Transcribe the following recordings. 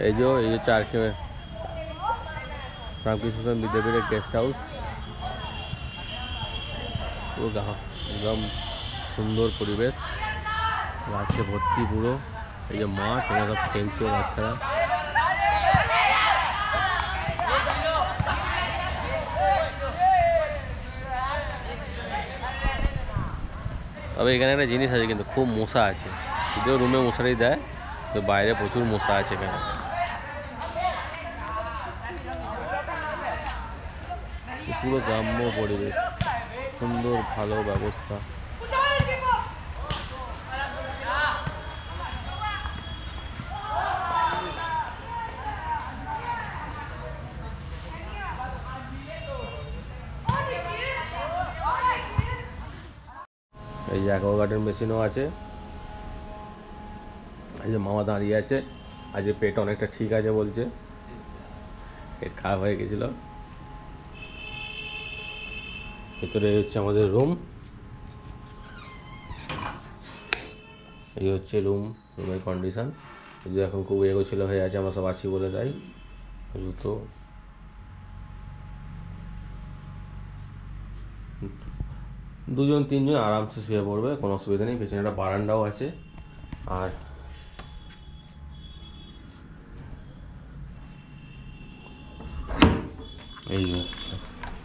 এই যে চারকে Ramakrishna বিদ্যাপীঠের guest house. পুরো একদম সুন্দর পরিবেশ, গাছে ভর্তি পুরো। এই যে মাঠ, এখানে সব খেলছে বাচ্চারা। তবে এখানে একটা জিনিস আছে, কিন্তু খুব মশা আছে। যদিও রুমে মশারি দেয়, তো বাইরে প্রচুর মশা আছে এখানে। পুরো গ্রাম্য পরিবেশ, সুন্দর ভালো ব্যবস্থা। এই যে অ্যাকোয়াগার্ডের মেশিনও আছে। এই যে মামা দাঁড়িয়ে আছে, আজ পেট অনেকটা ঠিক আছে বলছে, পেট খারাপ হয়ে গেছিল। ভেতরে হচ্ছে আমাদের রুম, এই হচ্ছে রুমের কন্ডিশন। যদি এখন খুব এগোছিল হয়ে আছে, আমরা সব আছি বলে তাই। জুতো দুজন তিনজন আরামসে শুয়ে পড়বে, কোনো অসুবিধা নেই। পেছনে একটা বারান্দাও আছে। আর এই যে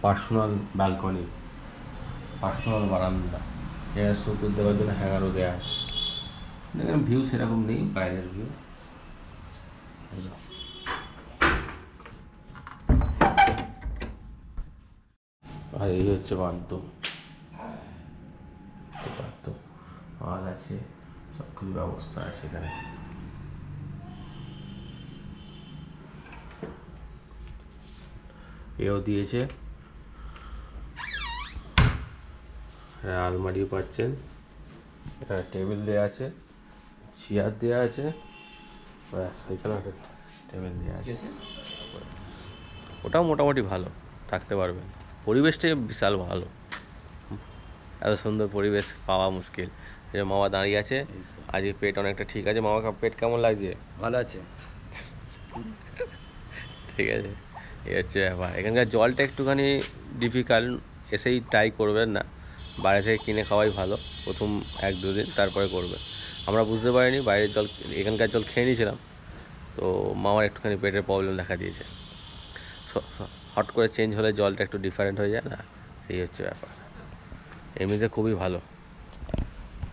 পার্সোনাল ব্যালকনি, পার্সোনাল বারান্দা, এখানে সুপুর দেওয়ার জন্য হ্যাঙ্গারও দেওয়া আছে। এখানে ভিউ সেরকম নেই, বাইরের ভিউ। আর এই হচ্ছে বাথরুম, মাল আছে, সব কিছু ব্যবস্থা আছে এখানে। এও দিয়েছে, আলমারিও পাচ্ছেন, টেবিল দেওয়া আছে, চেয়ার দেওয়া আছে, ব্যাস এখানে একটা টেবিল দেওয়া আছে। ওটাও মোটামুটি ভালো, থাকতে পারবেন। পরিবেশটাই বিশাল ভালো, এত সুন্দর পরিবেশ পাওয়া মুশকিল। যে মামা দাঁড়িয়ে আছে, আজকে পেট অনেকটা ঠিক আছে। মামা পেট কেমন লাগছে? ভালো আছে। ঠিক আছে, এই হচ্ছে ব্যাপার। এখানকার জলটা একটুখানি ডিফিকাল্ট, এসেই ট্রাই করবেন না, বাইরে থেকে কিনে খাওয়াই ভালো প্রথম 1-2 দিন, তারপরে করবেন। আমরা বুঝতে পারিনি, বাইরের জল এখানকার জল খেয়ে নিয়েছিলাম, তো মামার একটুখানি পেটের প্রবলেম দেখা দিয়েছে। হট করে চেঞ্জ হলে জলটা একটু ডিফারেন্ট হয়ে যায় না, সেই হচ্ছে ব্যাপার। এমনিতে খুবই ভালো।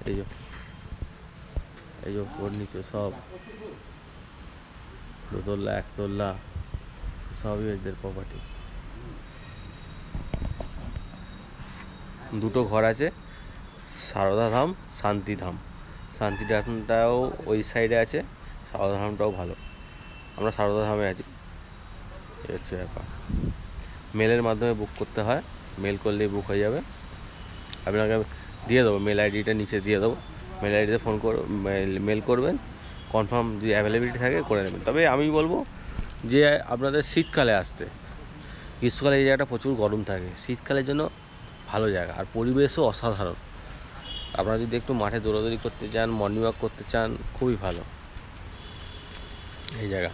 এই যে উপর নিচে সব দোতলা একতলা সবই এদের প্রপার্টি। দুটো ঘর আছে, সারদা ধাম, শান্তিধাম। শান্তিধামটাও ওই সাইডে আছে, সারদা ধামটাও ভালো। আমরা সারদা ধামে আছি, এই হচ্ছে ব্যাপার। মেলের মাধ্যমে বুক করতে হয়, মেল করলেই বুক হয়ে যাবে। আপনাকে দিয়ে দেবো, মেল আইডিটা নিচে দিয়ে দেবো। মেল আইডিতে ফোন করে মেল করবেন, কনফার্ম যদি অ্যাভেলেবিলিটি থাকে করে নেবেন। তবে আমি বলবো যে আপনাদের শীতকালে আসতে, গ্রীষ্মকালে এই জায়গাটা প্রচুর গরম থাকে, শীতকালের জন্য ভালো জায়গা। আর পরিবেশও অসাধারণ। আপনারা যদি একটু মাঠে দৌড়াদৌড়ি করতে চান, মর্নিং ওয়াক করতে চান, খুবই ভালো এই জায়গা।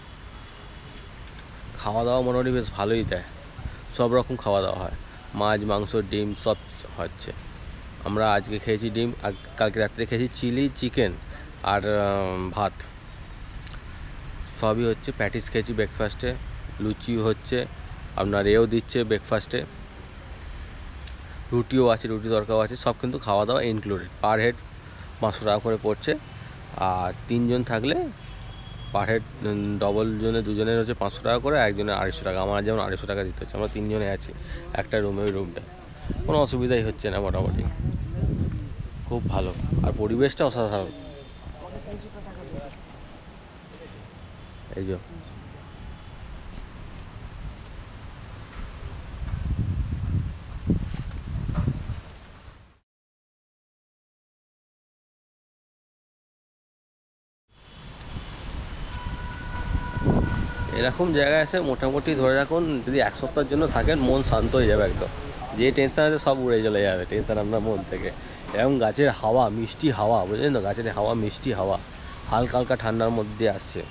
খাওয়া দাওয়া মোটামুটি বেশ ভালোই দেয়, সব রকম খাওয়া দাওয়া হয়, মাছ মাংস ডিম সব হচ্ছে। আমরা আজকে খেয়েছি ডিম, আর কালকে রাত্রে খেয়েছি চিলি চিকেন আর ভাত, সবই হচ্ছে। প্যাটিস খেয়েছি ব্রেকফাস্টে, লুচি হচ্ছে, আপনার এও দিচ্ছে ব্রেকফাস্টে, রুটিও আছে, রুটি তরকাও আছে, সব কিন্তু খাওয়া দাওয়া ইনক্লুডেড। পার হেড 500 টাকা করে পড়ছে। আর 3 জন থাকলে পার হেড ডবল জনে দুজনের হচ্ছে 500 টাকা করে, একজনের 250 টাকা। আমার যেমন 250 টাকা দিতে হচ্ছে, আমরা 3 জনে আছি একটা রুমে। ওই রুমটা কোনো অসুবিধাই হচ্ছে না, মোটামুটি খুব ভালো। আর পরিবেশটা অসাধারণ। এই যে এরকম জায়গায় এসে মোটামুটি ধরে রাখুন, যদি 1 সপ্তাহের জন্য থাকেন, মন শান্ত হয়ে যাবে একদম। যে টেনশন আছে সব উড়ে চলে যাবে, টেনশন আপনার মন থেকে। এবং গাছের হাওয়া, মিষ্টি হাওয়া, বুঝলেন তো, গাছের হাওয়া মিষ্টি হাওয়া, হালকা হালকা ঠান্ডার মধ্যে আসছে,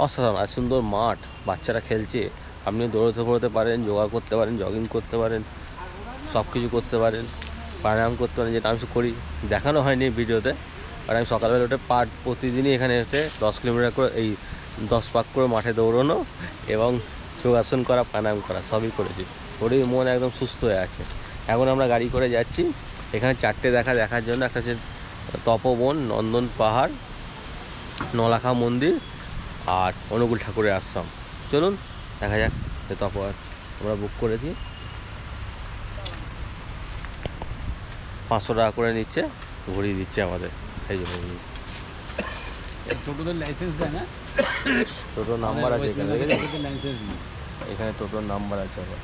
অসাধারণ আর সুন্দর মাঠ, বাচ্চারা খেলছে, আপনি দৌড়তে পারেন, যোগা করতে পারেন, জগিং করতে পারেন, সব কিছু করতে পারেন, প্রাণায়াম করতে পারেন, যেটা আমি করি, দেখানো হয়নি ভিডিওতে। আর আমি সকালবেলা উঠে প্রতিদিনই এখানে এসে 10 কিলোমিটার করে এই 10 পাক করে মাঠে দৌড়ানো এবং যোগাসন করা, প্রাণায়াম করা সবই করেছি। শরীর মন একদম সুস্থ হয়ে আছে। এখন আমরা গাড়ি করে যাচ্ছি এখানে 4টে দেখার জন্য। একটা হচ্ছে তপবন, নন্দন পাহাড়, নলাখা মন্দির আর অনুকূল ঠাকুরের আশ্রম। চলুন দেখা যাক। তপবন আমরা বুক করেছি, 500 টাকা করে নিচ্ছে, ঘুরিয়ে দিচ্ছে আমাদের। এই জন্য টোটোদের লাইসেন্স দেয় না, টোটোর নাম্বার আছে এখানে, এখানে টোটোর নাম্বার আছে আবার।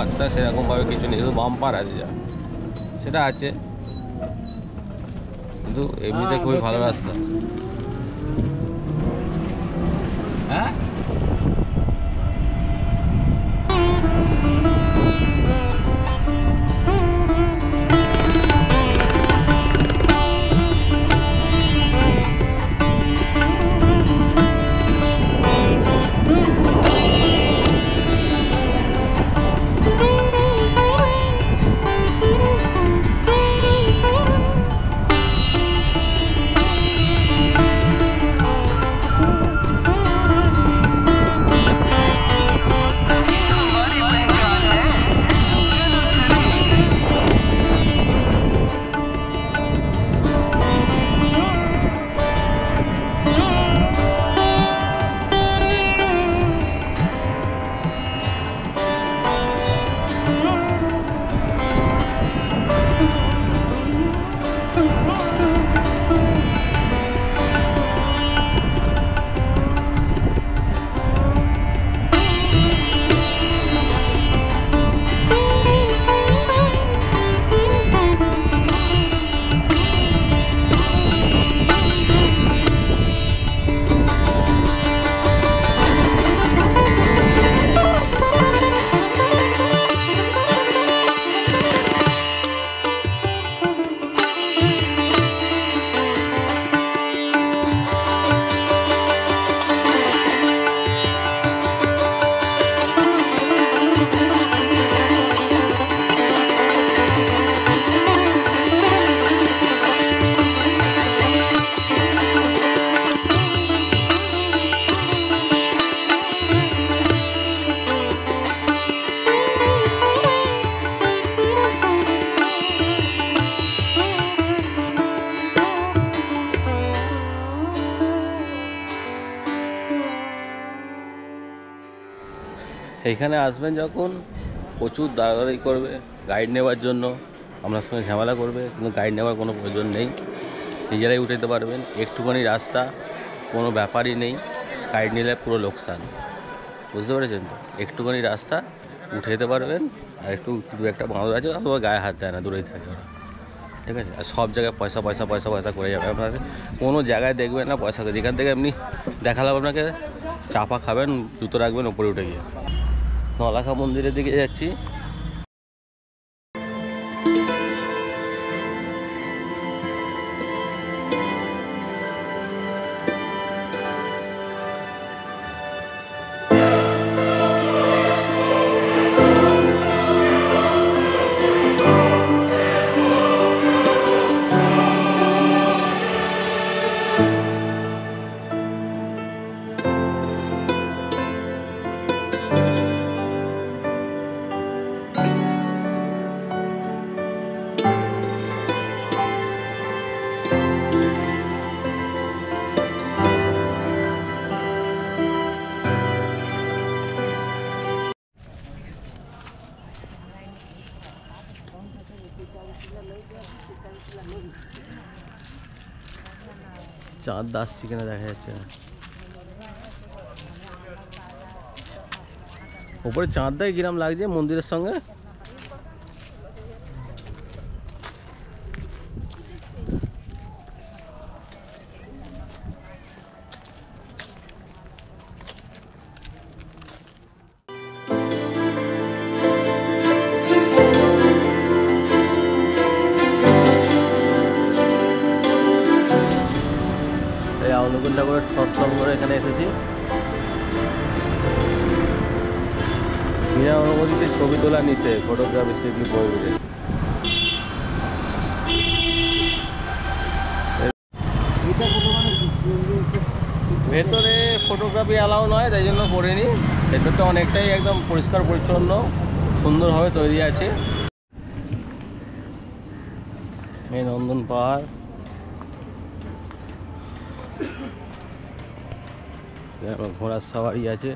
রাস্তা সেরকমভাবে কিছু নেই, শুধু বাম্পার আছে যা সেটা আছে, কিন্তু এমনিতে খুবই ভালো রাস্তা। হ্যাঁ এইখানে আসবেন যখন প্রচুর দাঁড়াদাঁড়ি করবে গাইড নেওয়ার জন্য, আপনার সঙ্গে ঝামেলা করবে, কিন্তু গাইড নেওয়ার কোনো প্রয়োজন নেই, নিজেরাই উঠে যেতে পারবেন। একটুখানি রাস্তা, কোনো ব্যাপারই নেই, গাইড নিলে পুরো লোকসান, বুঝতে পেরেছেন তো? একটুখানি রাস্তা উঠে যেতে পারবেন, আর একটু দু একটা বাঁধর আছে, অথবা গায়ে হাত দেয় না, দূরেই থাকে ওরা, ঠিক আছে? আর সব জায়গায় পয়সা পয়সা পয়সা পয়সা করে যাবে আপনাকে, কোনো জায়গায় দেখবেন না পয়সা, যেখান থেকে এমনি দেখালাম আপনাকে, চাপা খাবেন, জুতো রাখবেন ওপরে উঠে গিয়ে। নলাখা মন্দিরের দিকে যাচ্ছি। চাঁদ আসছে কিনা দেখা যাচ্ছে না, উপরে চাঁদটাই কিরম লাগছে মন্দিরের সঙ্গে। অনুকূল ঠাকুরের সৎসঙ্গ করে এখানে এসেছি। বিনা অনুমতিতে ছবি তোলা নিচে, ফটোগ্রাফি স্ট্রিক্টলি প্রহিবিটেড। ভেতরে ফটোগ্রাফি অ্যালাউ নয়, তাই জন্য করিনি। ভেতরটা অনেকটাই একদম পরিষ্কার পরিচ্ছন্ন, সুন্দরভাবে তৈরি আছে। এই নন্দন পাহাড়, ঘোড়ার সাওয়ারি আছে।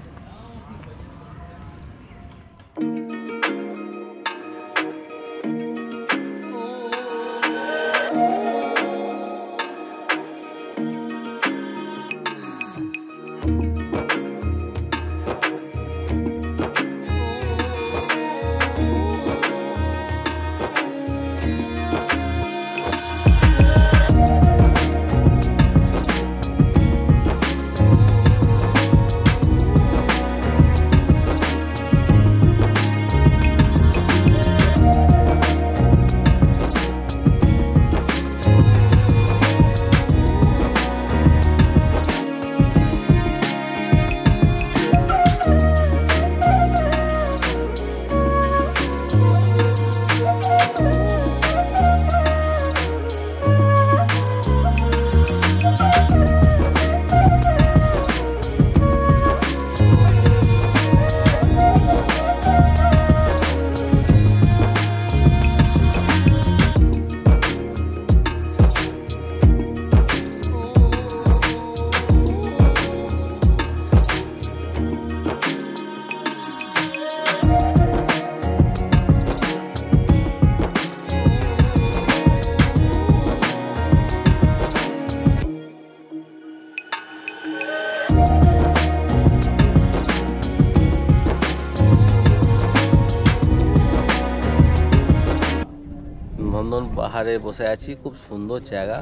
নন্দন পাহাড়ে বসে আছি, খুব সুন্দর জায়গা,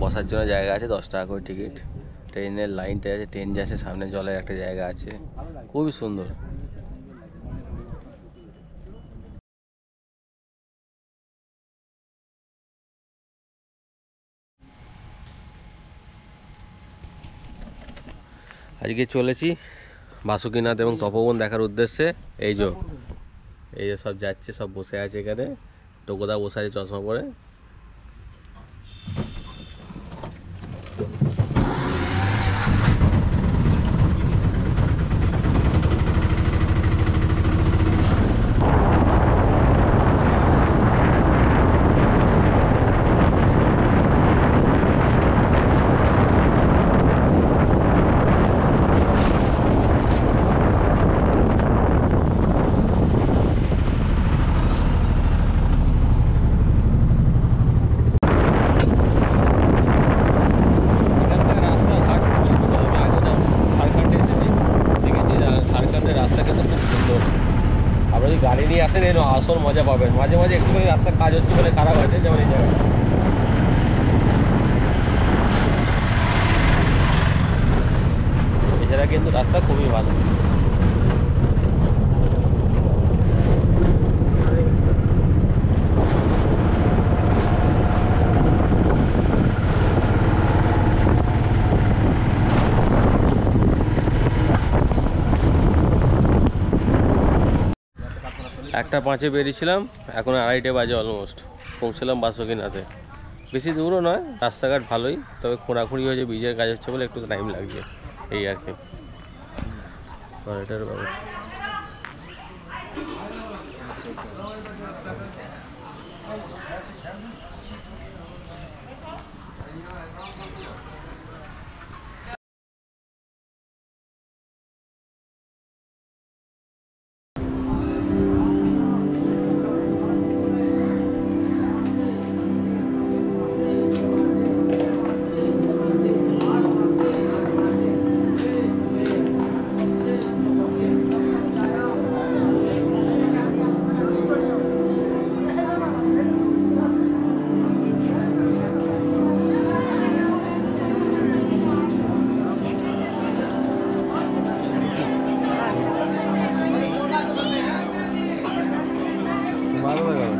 বসার জন্য জায়গা আছে, 10 টাকা করে টিকিট। ট্রেনের লাইনটা আছে, ট্রেন যাচ্ছে, সামনে জলের একটা জায়গা আছে, খুবই সুন্দর। আজকে চলেছি বাসুকীনাথ এবং তপবন দেখার উদ্দেশ্যে। এই যে সব যাচ্ছে, সব বসে আছে এখানে। টোকোদা বসে আছে চশমা পরে। রাস্তা কিন্তু খুব সুন্দর। আপনারা যদি গাড়ি নিয়ে আসেন এর আসল মজা পাবেন। মাঝে মাঝে একটুখানি রাস্তার কাজ হচ্ছে বলে খারাপ আছে, যেমন এই জায়গায়। এছাড়া কিন্তু রাস্তা খুবই ভালো। একটা 5-এ বেরিয়েছিলাম, এখন 2:30 বাজে অলমোস্ট। পৌঁছলাম বাসুকিনাথে। বেশি দূরও নয়, রাস্তাঘাট ভালোই, তবে খোঁড়াখুঁড়ি হয়েছে, ব্রিজের কাজ হচ্ছে বলে একটু টাইম লাগছে, এই আর কি। টয়লেটের ব্যবস্থা ভালো হয়ে গেল।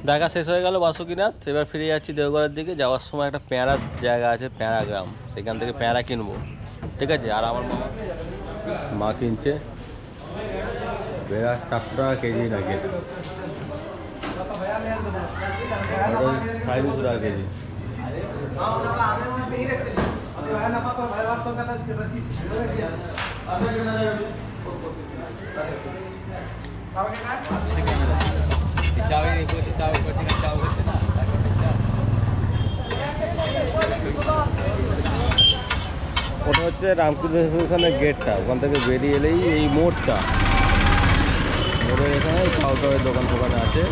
দেখা শেষ হয়ে গেল বাসুকিনাথ। এবার ফিরে যাচ্ছি দেওঘরের দিকে। যাওয়ার সময় একটা পেয়ারার জায়গা আছে, পেয়ারা গ্রাম, সেখান থেকে পেয়ারা কিনবো, ঠিক আছে। আর আমার মা কিনছে পেয়ারা 400 টাকা কেজি নাকি, 250 টাকা কেজি। ওটা হচ্ছে রামকৃষ্ণের গেটটা, ওখান থেকে বেরিয়ে এলেই এই মোড়টা, মোড়ের এখানে চাউটাওয়ের দোকান ফোকানে আছে,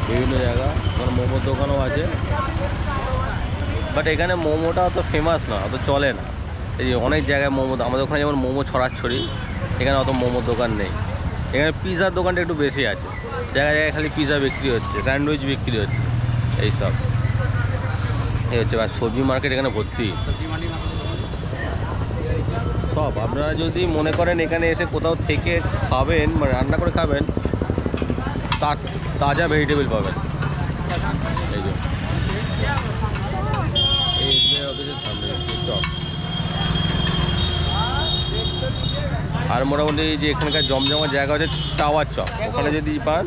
বিভিন্ন জায়গা, ওখানে মোমোর দোকানও আছে। বাট এখানে মোমোটা অত ফেমাস না, অত চলে না। এই যে অনেক জায়গায় মোমো, আমাদের ওখানে যেমন মোমো ছড়াছড়ি, এখানে অত মোমোর দোকান নেই। এখানে পিৎজার দোকানটা একটু বেশি আছে, জায়গায় জায়গায় খালি পিৎজা বিক্রি হচ্ছে, স্যান্ডউইচ বিক্রি হচ্ছে, এইসব। এই হচ্ছে, আর সবজি মার্কেট এখানে ভর্তি সব। আপনারা যদি মনে করেন এখানে এসে কোথাও থেকে খাবেন, মানে রান্না করে খাবেন, তাজা ভেজিটেবল পাবেন। এই যে এই SBI অফিসের সামনে স্টপ। আর মোটামুটি যে এখানকার জমজমার জায়গা হচ্ছে টাওয়ার চক, ওখানে যদি পান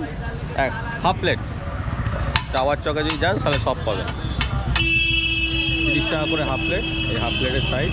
হাফ প্লেট, টাওয়ার চকে যদি যান তাহলে সব পাবেন। 30 টাকা করে হাফ প্লেট, এই হাফ প্লেটের সাইজ।